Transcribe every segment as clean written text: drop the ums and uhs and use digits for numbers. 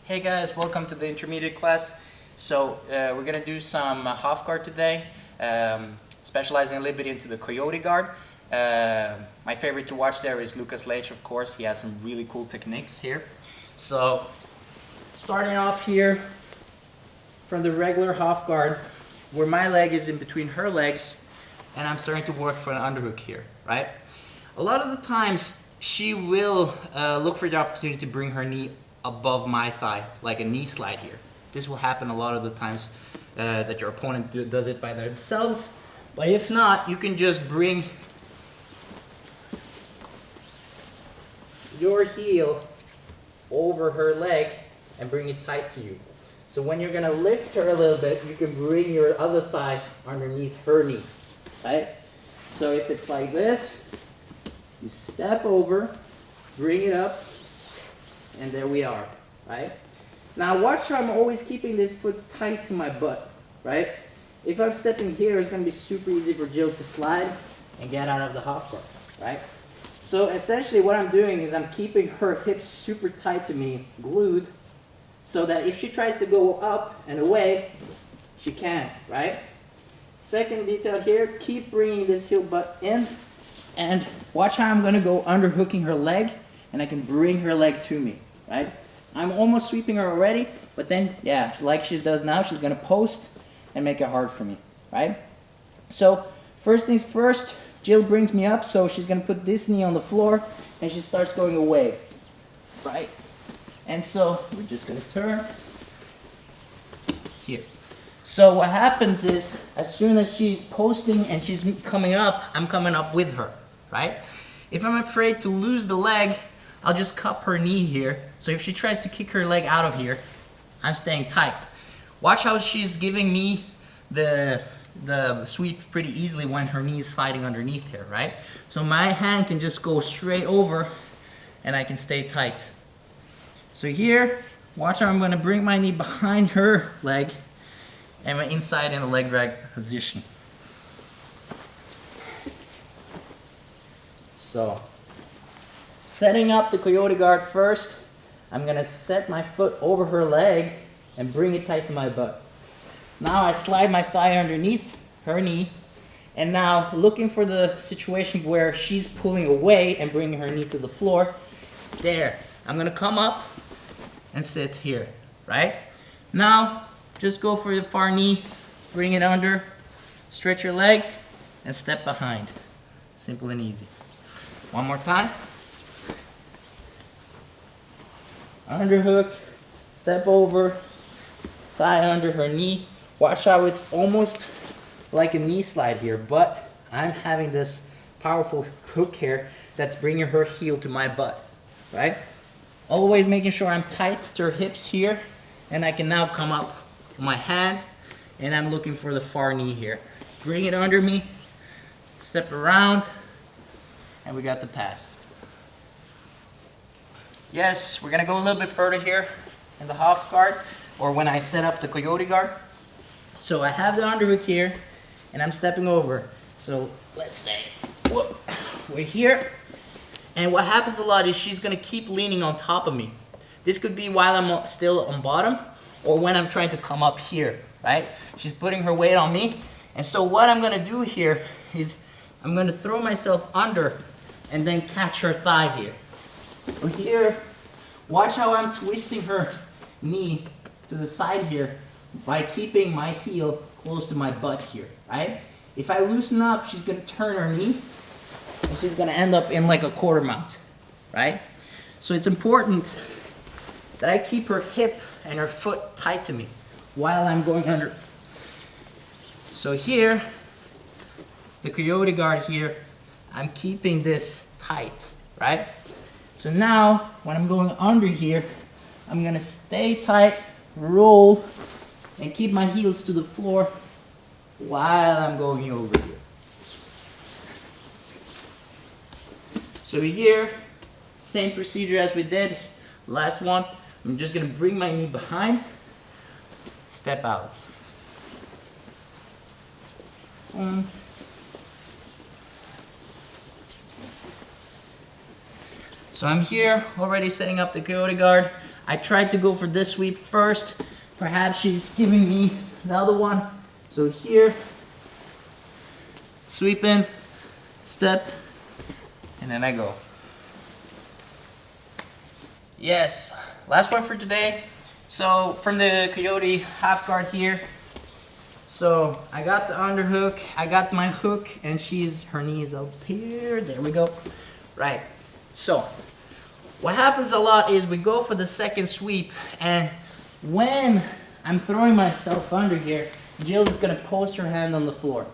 Hey guys, welcome to the intermediate class. So we're gonna do some half guard today, specializing a little bit into the Coyote Guard. My favorite to watch there is Lucas Leitch, of course. He has some really cool techniques here. So starting off here from the regular half guard, where my leg is in between her legs, and I'm starting to work for an underhook here, right? A lot of the times she will look for the opportunity to bring her knee above my thigh, like a knee slide here. This will happen a lot of the times that your opponent does it by themselves. But if not, you can just bring your heel over her leg and bring it tight to you. So when you're gonna lift her a little bit, you can bring your other thigh underneath her knee, right? So if it's like this, you step over, bring it up, and there we are, right? Now watch how I'm always keeping this foot tight to my butt, right? If I'm stepping here, it's gonna be super easy for Jill to slide and get out of the half guard, right? So essentially what I'm doing is I'm keeping her hips super tight to me, glued, so that if she tries to go up and away, she can, right? Second detail here, keep bringing this heel butt in, and watch how I'm gonna go underhooking her leg, and I can bring her leg to me, right? I'm almost sweeping her already, but then, yeah, like she does now, she's gonna post and make it hard for me, right? So, first things first, Jill brings me up, so she's gonna put this knee on the floor, and she starts going away, right? And so, we're just gonna turn here. So what happens is, as soon as she's posting and she's coming up, I'm coming up with her, right? If I'm afraid to lose the leg, I'll just cup her knee here. So if she tries to kick her leg out of here, I'm staying tight. Watch how she's giving me the sweep pretty easily when her knee's sliding underneath here, right? So my hand can just go straight over and I can stay tight. So here, watch how I'm gonna bring my knee behind her leg and I'm inside in a leg drag position. So, setting up the Coyote Guard first, I'm gonna set my foot over her leg and bring it tight to my butt. Now I slide my thigh underneath her knee, and now looking for the situation where she's pulling away and bringing her knee to the floor. There, I'm gonna come up and sit here, right? Now, just go for the far knee, bring it under, stretch your leg, and step behind. Simple and easy. One more time. Underhook, step over, thigh under her knee. Watch how it's almost like a knee slide here, but I'm having this powerful hook here that's bringing her heel to my butt, right? Always making sure I'm tight to her hips here, and I can now come up with my hand, and I'm looking for the far knee here. Bring it under me, step around, and we got the pass. Yes, we're gonna go a little bit further here in the half guard, or when I set up the Coyote Guard. So I have the underhook here, and I'm stepping over. So let's say, whoop, we're here, and what happens a lot is she's gonna keep leaning on top of me. This could be while I'm still on bottom, or when I'm trying to come up here, right? She's putting her weight on me, and so what I'm gonna do here is I'm gonna throw myself under and then catch her thigh here. So here, watch how I'm twisting her knee to the side here by keeping my heel close to my butt here, right? If I loosen up, she's gonna turn her knee and she's gonna end up in like a quarter mount, right? So it's important that I keep her hip and her foot tight to me while I'm going under. So here, the Coyote Guard here, I'm keeping this tight, right? So now, when I'm going under here, I'm gonna stay tight, roll, and keep my heels to the floor while I'm going over here. So here, same procedure as we did last one. I'm just gonna bring my knee behind, step out. So I'm here already setting up the Coyote Guard. I tried to go for this sweep first. Perhaps she's giving me the other one. So here, sweep in, step, and then I go. Yes, last one for today. So from the Coyote half guard here. So I got the underhook, I got my hook, and her knee is up here. There we go. Right. So what happens a lot is we go for the second sweep, and when I'm throwing myself under here, Jill is gonna post her hand on the floor.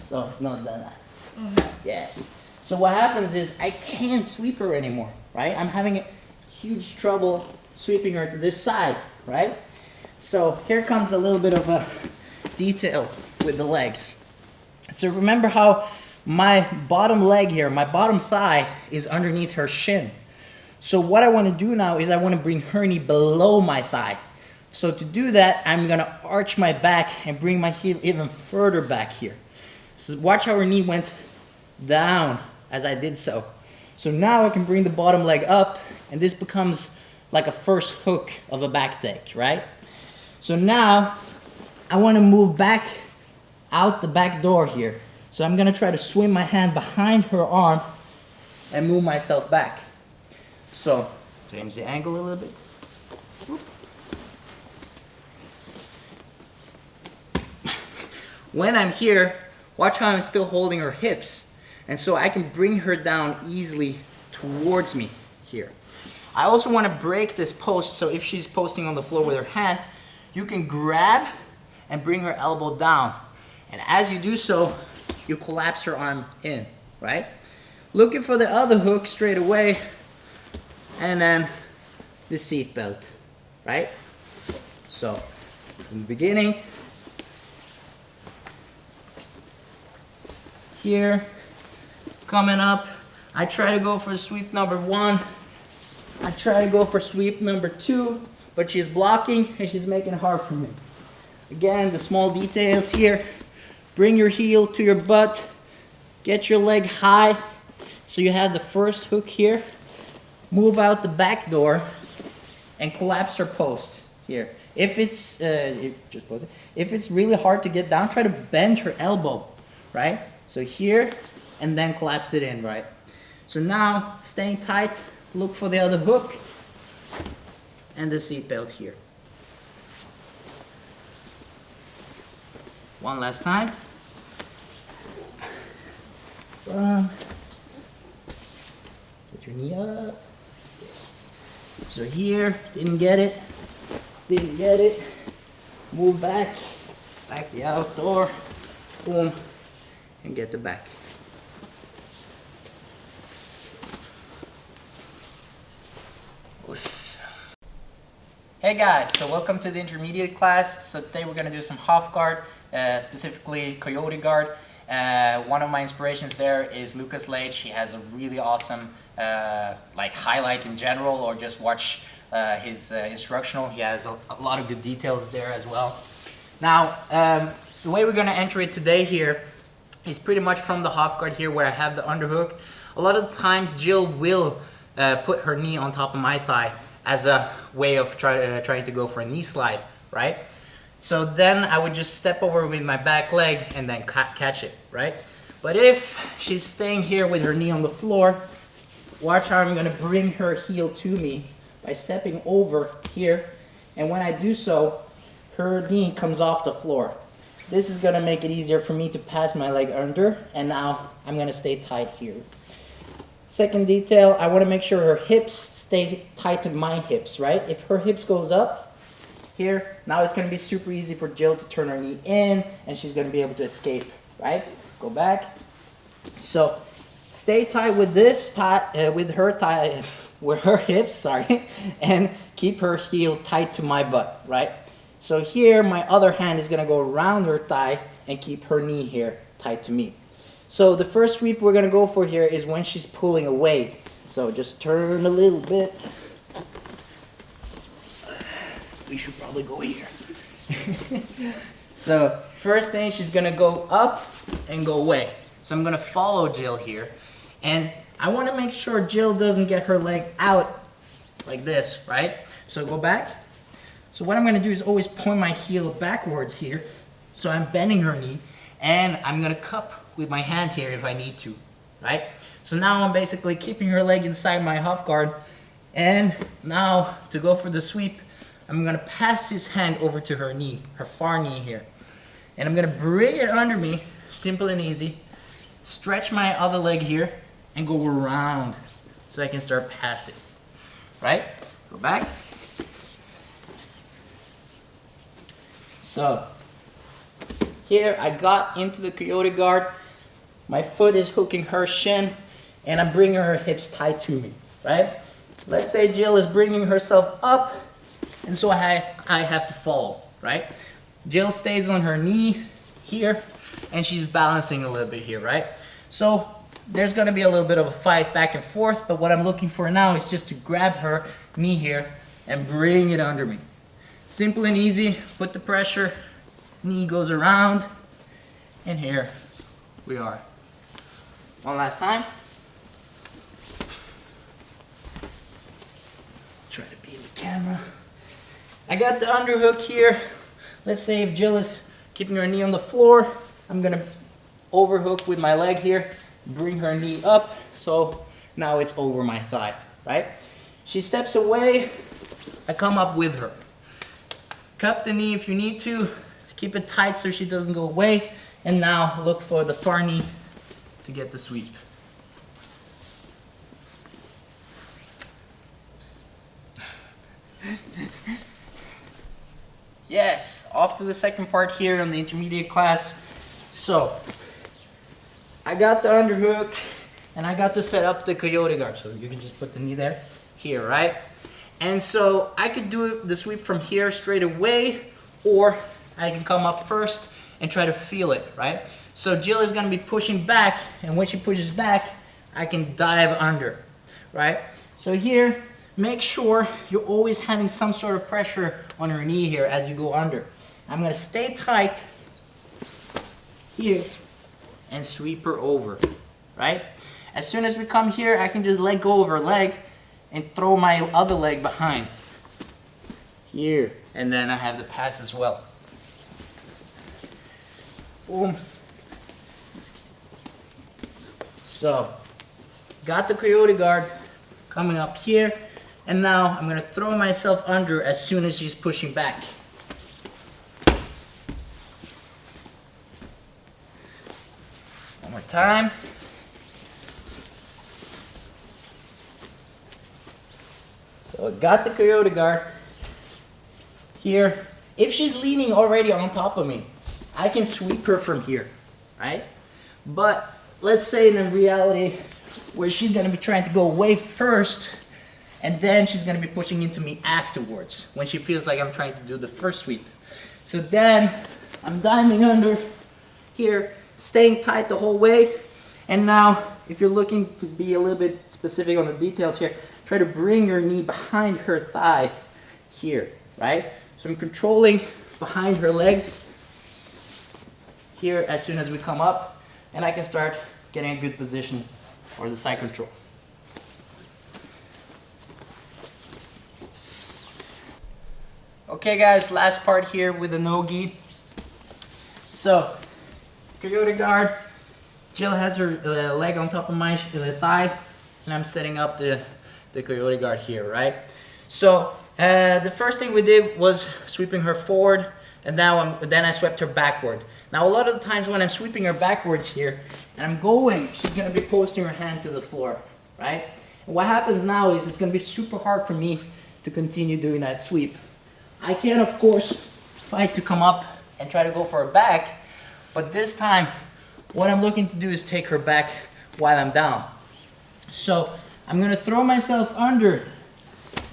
So not that. Yes. So what happens is I can't sweep her anymore, right? I'm having huge trouble sweeping her to this side, right? So here comes a little bit of a detail with the legs. So remember how my bottom leg here, my bottom thigh is underneath her shin. So what I want to do now is I want to bring her knee below my thigh. So to do that, I'm going to arch my back and bring my heel even further back here. So watch how her knee went down as I did so. So now I can bring the bottom leg up, and this becomes like a first hook of a back take, right? So now I want to move back out the back door here. So I'm going to try to swing my hand behind her arm and move myself back. So change the angle a little bit. When I'm here, watch how I'm still holding her hips. And so I can bring her down easily towards me here. I also want to break this post, so if she's posting on the floor with her hand, you can grab and bring her elbow down. And as you do so, you collapse her arm in, right? Looking for the other hook straight away, and then the seat belt, right? So, in the beginning, here, coming up, I try to go for sweep number 1. I try to go for sweep number 2, but she's blocking and she's making it hard for me. Again, the small details here. Bring your heel to your butt. Get your leg high so you have the first hook here. Move out the back door and collapse her post here. If it's if it's really hard to get down, try to bend her elbow, right? So here, and then collapse it in, right? So now, staying tight, look for the other hook and the seat belt here. One last time. Put your knee up. So here, didn't get it. Move back the outdoor, boom, and get the back. Hey guys, so welcome to the intermediate class. So today we're going to do some half guard, specifically Coyote Guard. One of my inspirations there is Lucas Leitch. He has a really awesome like highlight in general, or just watch his instructional. He has a lot of good details there as well. Now, the way we're going to enter it today here is pretty much from the half guard here where I have the underhook. A lot of times Jill will put her knee on top of my thigh as a way of trying to go for a knee slide, right? So then I would just step over with my back leg and then catch it, right? But if she's staying here with her knee on the floor, watch how I'm gonna bring her heel to me by stepping over here. And when I do so, her knee comes off the floor. This is gonna make it easier for me to pass my leg under, and now I'm gonna stay tight here. Second detail, I want to make sure her hips stay tight to my hips, right? If her hips goes up here, now it's going to be super easy for Jill to turn her knee in, and she's going to be able to escape, right? Go back. So stay tight with this, with her hips, sorry, and keep her heel tight to my butt, right? So here, my other hand is going to go around her thigh and keep her knee here tight to me. So the first sweep we're going to go for here is when she's pulling away. So just turn a little bit. We should probably go here. So first thing, she's going to go up and go away. So I'm going to follow Jill here. And I want to make sure Jill doesn't get her leg out like this, right? So go back. So what I'm gonna do is always point my heel backwards here. So I'm bending her knee, and I'm gonna cup with my hand here if I need to, right? So now I'm basically keeping her leg inside my half guard, and now to go for the sweep, I'm gonna pass this hand over to her knee, her far knee here. And I'm gonna bring it under me, simple and easy, stretch my other leg here, and go around so I can start passing, right? Go back. So, here I got into the Coyote Guard, my foot is hooking her shin, and I'm bringing her hips tight to me, right? Let's say Jill is bringing herself up, and so I have to follow, right? Jill stays on her knee here, and she's balancing a little bit here, right? So there's gonna be a little bit of a fight back and forth, but what I'm looking for now is just to grab her knee here and bring it under me. Simple and easy, put the pressure, knee goes around, and here we are. One last time. Try to be in the camera. I got the underhook here. Let's say if Jill is keeping her knee on the floor, I'm gonna overhook with my leg here, bring her knee up, so now it's over my thigh, right? She steps away, I come up with her. Cup the knee if you need to keep it tight so she doesn't go away, and now look for the far knee to get the sweep. Yes, off to the second part here on the intermediate class. So, I got the underhook, and I got to set up the Coyote Guard. So you can just put the knee there, here, right? And so I could do the sweep from here straight away, or I can come up first and try to feel it, right? So Jill is gonna be pushing back, and when she pushes back, I can dive under, right? So here, make sure you're always having some sort of pressure on her knee here as you go under. I'm gonna stay tight here and sweep her over, right? As soon as we come here, I can just let go of her leg and throw my other leg behind here, and then I have the pass as well. Boom. So, got the Coyote Guard coming up here, and now I'm gonna throw myself under as soon as she's pushing back. One more time. So I got the Coyote Guard here. If she's leaning already on top of me, I can sweep her from here, right? But let's say in reality where she's gonna be trying to go away first, and then she's gonna be pushing into me afterwards when she feels like I'm trying to do the first sweep. So then I'm diving under here, staying tight the whole way. And now, if you're looking to be a little bit specific on the details here, try to bring your knee behind her thigh here, right? So I'm controlling behind her legs here as soon as we come up, and I can start getting a good position for the side control. Okay guys, last part here with the no-gi. So, Coyote Guard, Jill has her leg on top of my thigh, and I'm setting up the Coyote Guard here, right? So, the first thing we did was sweeping her forward, and then I swept her backward. Now a lot of the times when I'm sweeping her backwards here, and I'm going, she's gonna be posting her hand to the floor, right? And what happens now is it's gonna be super hard for me to continue doing that sweep. I can, of course, fight to come up and try to go for her back, but this time, what I'm looking to do is take her back while I'm down. So, I'm gonna throw myself under,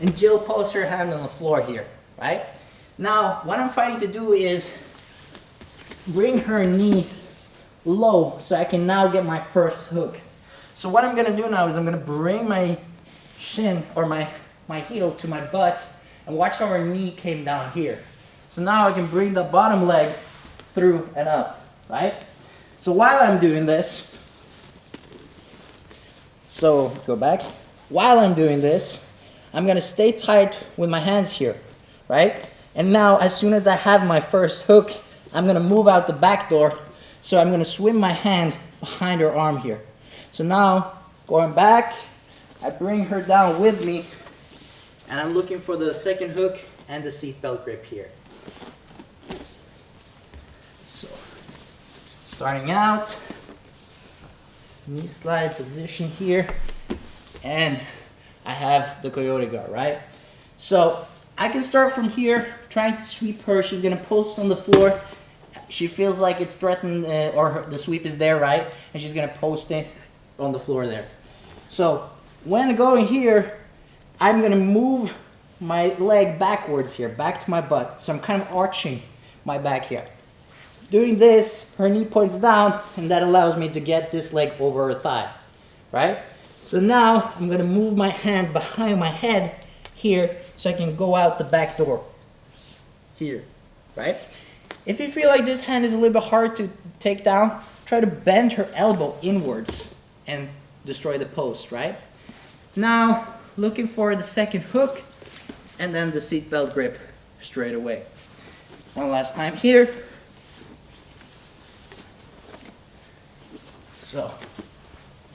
and Jill posts her hand on the floor here, right? Now, what I'm fighting to do is bring her knee low so I can now get my first hook. So what I'm gonna do now is I'm gonna bring my shin or my heel to my butt, and watch how her knee came down here. So now I can bring the bottom leg through and up, right? So while I'm doing this, so go back. While I'm doing this, I'm gonna stay tight with my hands here, right? And now, as soon as I have my first hook, I'm gonna move out the back door. So I'm gonna swim my hand behind her arm here. So now, going back, I bring her down with me, and I'm looking for the second hook and the seatbelt grip here. So, starting out, knee slide position here, and I have the Coyote Guard, right? So I can start from here, trying to sweep her. She's gonna post on the floor. She feels like it's threatened, the sweep is there, right? And she's gonna post it on the floor there. So when going here, I'm gonna move my leg backwards here, back to my butt. So I'm kind of arching my back here. Doing this, her knee points down, and that allows me to get this leg over her thigh, right? So now I'm gonna move my hand behind my head here so I can go out the back door here, right? If you feel like this hand is a little bit hard to take down, try to bend her elbow inwards and destroy the post, right? Now, looking for the second hook and then the seatbelt grip straight away. One last time here. So,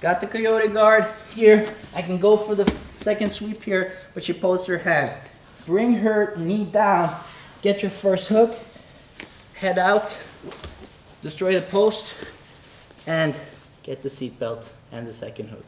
got the Coyote Guard here. I can go for the second sweep here, but she posts her hand. Bring her knee down, get your first hook, head out, destroy the post, and get the seatbelt and the second hook.